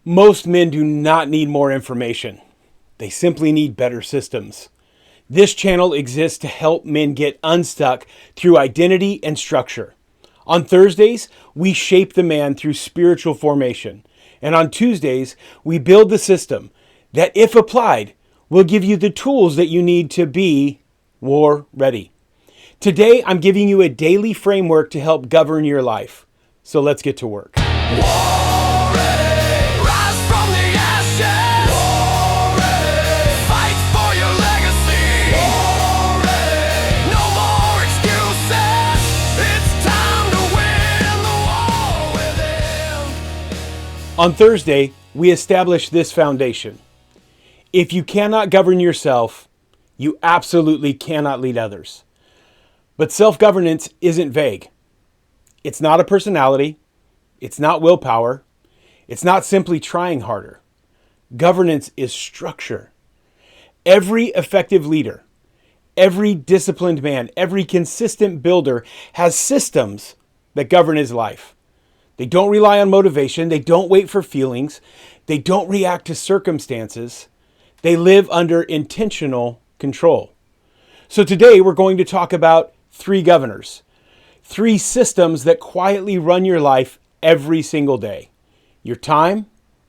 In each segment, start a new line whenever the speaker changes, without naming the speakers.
Most men do not need more information. They simply need better systems. This channel exists to help men get unstuck through identity and structure. On Thursdays, we shape the man through spiritual formation. And on Tuesdays, we build the system that, if applied, will give you the tools that you need to be war ready. Today, I'm giving you a daily framework to help govern your life. So let's get to work. On Thursday, we establish this foundation. If you cannot govern yourself, you absolutely cannot lead others. But self-governance isn't vague. It's not a personality. It's not willpower. It's not simply trying harder. Governance is structure. Every effective leader, every disciplined man, every consistent builder has systems that govern his life. They don't rely on motivation. They don't wait for feelings. They don't react to circumstances. They live under intentional control. So today we're going to talk about 3 governors, 3 systems that quietly run your life every single day. Your time,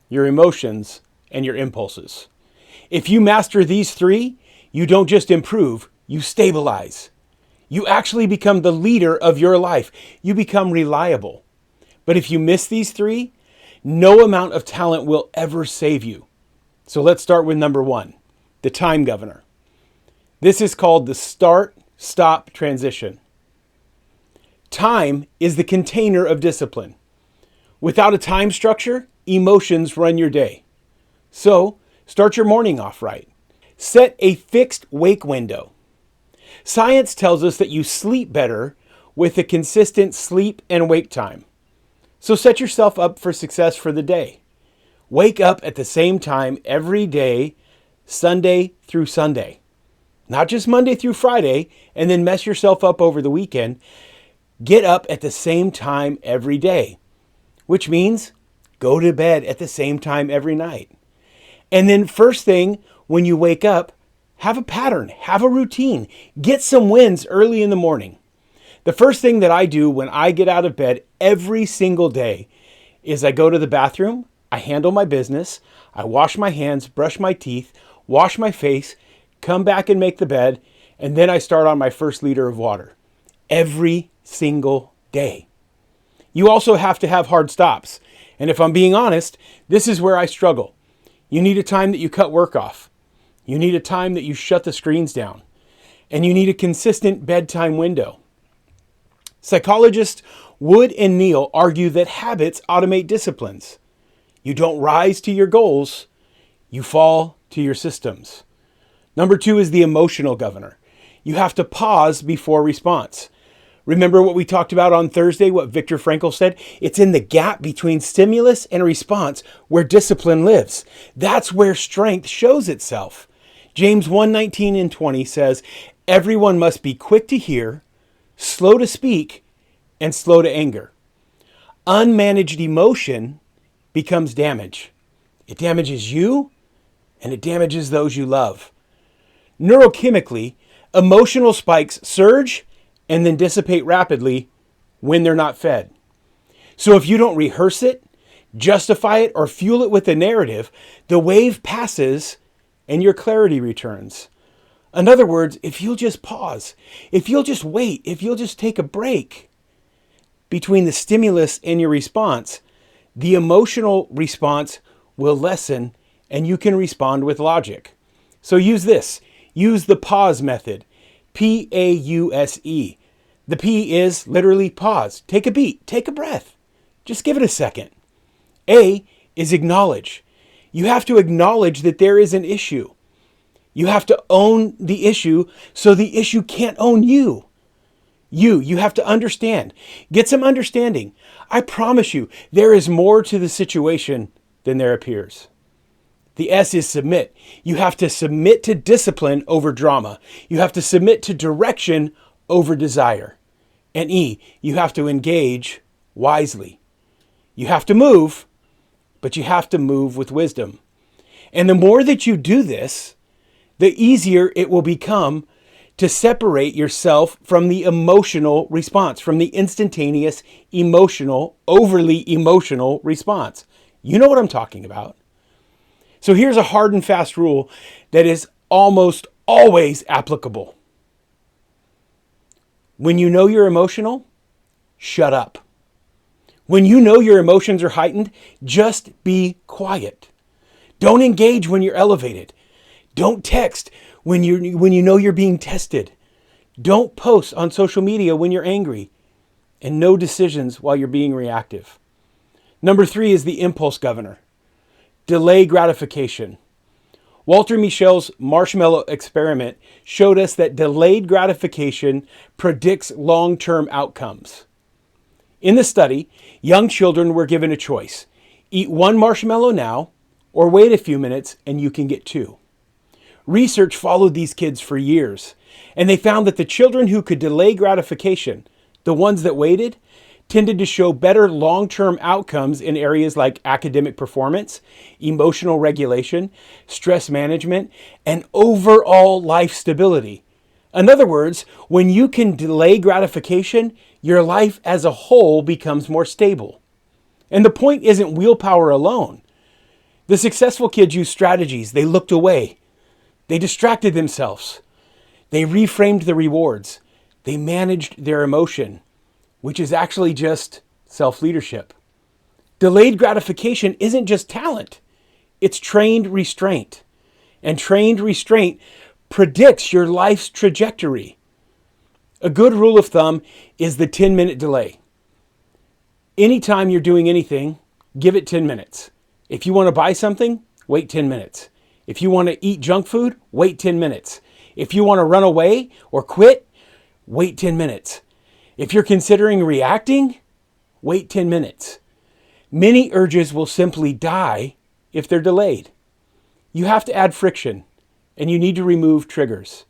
your emotions, and your impulses. If you master these 3, you don't just improve, you stabilize. You actually become the leader of your life. You become reliable. But if you miss these 3, no amount of talent will ever save you. So let's start with number 1, the time governor. This is called the start-stop transition. Time is the container of discipline. Without a time structure, emotions run your day. So start your morning off right. Set a fixed wake window. Science tells us that you sleep better with a consistent sleep and wake time. So set yourself up for success for the day. Wake up at the same time every day, Sunday through Sunday. Not just Monday through Friday, and then mess yourself up over the weekend. Get up at the same time every day, which means go to bed at the same time every night. And then first thing when you wake up, have a pattern, have a routine, get some wins early in the morning. The first thing that I do when I get out of bed every single day is I go to the bathroom, I handle my business, I wash my hands, brush my teeth, wash my face, come back and make the bed, and then I start on my first liter of water. Every single day. You also have to have hard stops. And if I'm being honest, this is where I struggle. You need a time that you cut work off. You need a time that you shut the screens down. And you need a consistent bedtime window. Psychologists Wood and Neal argue that habits automate disciplines. You don't rise to your goals, you fall to your systems. Number 2 is the emotional governor. You have to pause before response. Remember what we talked about on Thursday, what Viktor Frankl said? It's in the gap between stimulus and response where discipline lives. That's where strength shows itself. James 1:19 and 20 says, everyone must be quick to hear, slow to speak, and slow to anger. Unmanaged emotion becomes damage. It damages you, and it damages those you love. Neurochemically, emotional spikes surge and then dissipate rapidly when they're not fed. So if you don't rehearse it, justify it, or fuel it with a narrative, the wave passes and your clarity returns. In other words, if you'll just pause, if you'll just wait, if you'll just take a break between the stimulus and your response, the emotional response will lessen and you can respond with logic. So use this. Use the pause method. P-A-U-S-E. The P is literally pause. Take a beat. Take a breath. Just give it a second. A is acknowledge. You have to acknowledge that there is an issue. You have to own the issue so the issue can't own you. You have to understand. Get some understanding. I promise you, there is more to the situation than there appears. The S is submit. You have to submit to discipline over drama. You have to submit to direction over desire. And E, you have to engage wisely. You have to move, but you have to move with wisdom. And the more that you do this, the easier it will become to separate yourself from the emotional response, from the instantaneous, emotional, overly emotional response. You know what I'm talking about. So here's a hard and fast rule that is almost always applicable. When you know you're emotional, shut up. When you know your emotions are heightened, just be quiet. Don't engage when you're elevated. Don't text when you know you're being tested. Don't post on social media when you're angry. And no decisions while you're being reactive. Number 3 is the impulse governor. Delay gratification. Walter Michel's marshmallow experiment showed us that delayed gratification predicts long-term outcomes. In the study, young children were given a choice. Eat 1 marshmallow now, or wait a few minutes and you can get 2. Research followed these kids for years, and they found that the children who could delay gratification, the ones that waited, tended to show better long-term outcomes in areas like academic performance, emotional regulation, stress management, and overall life stability. In other words, when you can delay gratification, your life as a whole becomes more stable. And the point isn't willpower alone. The successful kids used strategies. They looked away. They distracted themselves. They reframed the rewards. They managed their emotion, which is actually just self-leadership. Delayed gratification isn't just talent. It's trained restraint. And trained restraint predicts your life's trajectory. A good rule of thumb is the 10-minute delay. Anytime you're doing anything, give it 10 minutes. If you want to buy something, wait 10 minutes. If you want to eat junk food, wait 10 minutes. If you want to run away or quit, wait 10 minutes. If you're considering reacting, wait 10 minutes. Many urges will simply die if they're delayed. You have to add friction, and you need to remove triggers.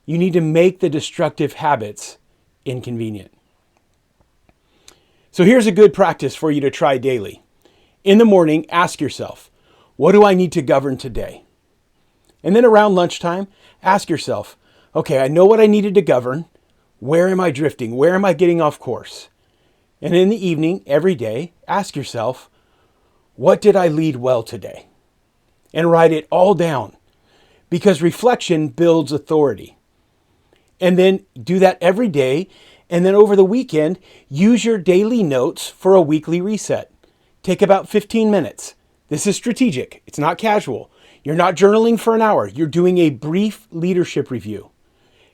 You need to make the destructive habits inconvenient. So here's a good practice for you to try daily. In the morning, ask yourself, what do I need to govern today? And then around lunchtime, ask yourself, okay, I know what I needed to govern. Where am I drifting? Where am I getting off course? And in the evening, every day, ask yourself, what did I lead well today? And write it all down, because reflection builds authority. And then do that every day. And then over the weekend, use your daily notes for a weekly reset. Take about 15 minutes. This is strategic. It's not casual. You're not journaling for an hour. You're doing a brief leadership review.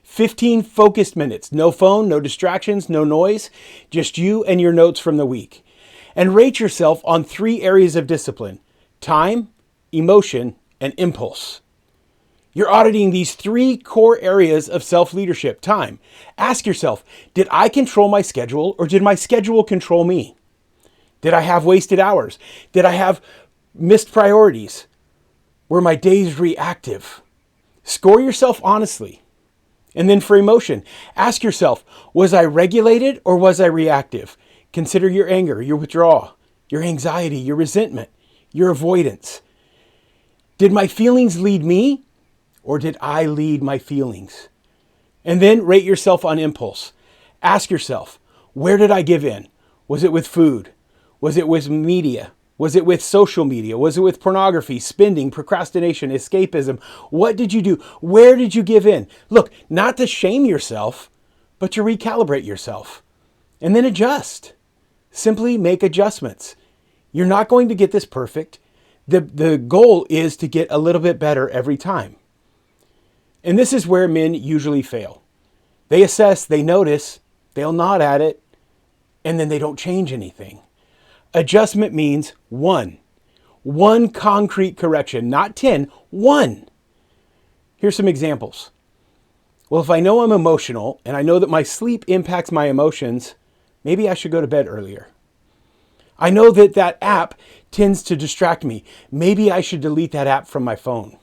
15 focused minutes. No phone, no distractions, no noise. Just you and your notes from the week. And rate yourself on 3 areas of discipline: time, emotion, and impulse. You're auditing these 3 core areas of self-leadership. Time. Ask yourself, did I control my schedule or did my schedule control me? Did I have wasted hours? Did I have missed priorities? Were my days reactive? Score yourself honestly. And then for emotion, ask yourself, was I regulated or was I reactive? Consider your anger, your withdrawal, your anxiety, your resentment, your avoidance. Did my feelings lead me or did I lead my feelings? And then rate yourself on impulse. Ask yourself, where did I give in? Was it with food? Was it with media? Was it with social media? Was it with pornography, spending, procrastination, escapism? What did you do? Where did you give in? Look, not to shame yourself, but to recalibrate yourself. And then adjust. Simply make adjustments. You're not going to get this perfect. The goal is to get a little bit better every time. And this is where men usually fail. They assess, they notice, they'll nod at it, and then they don't change anything. Adjustment means one concrete correction, not 10, 1. Here's some examples. Well, if I know I'm emotional and I know that my sleep impacts my emotions, maybe I should go to bed earlier. I know that that app tends to distract me. Maybe I should delete that app from my phone.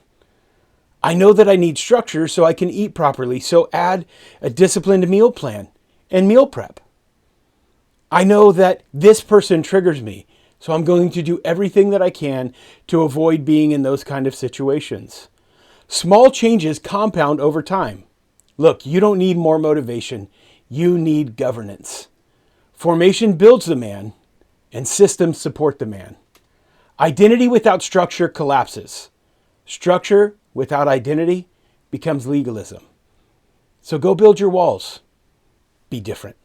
I know that I need structure so I can eat properly, so add a disciplined meal plan and meal prep. I know that this person triggers me. So I'm going to do everything that I can to avoid being in those kind of situations. Small changes compound over time. Look, you don't need more motivation. You need governance. Formation builds the man, and systems support the man. Identity without structure collapses. Structure without identity becomes legalism. So go build your walls. Be different.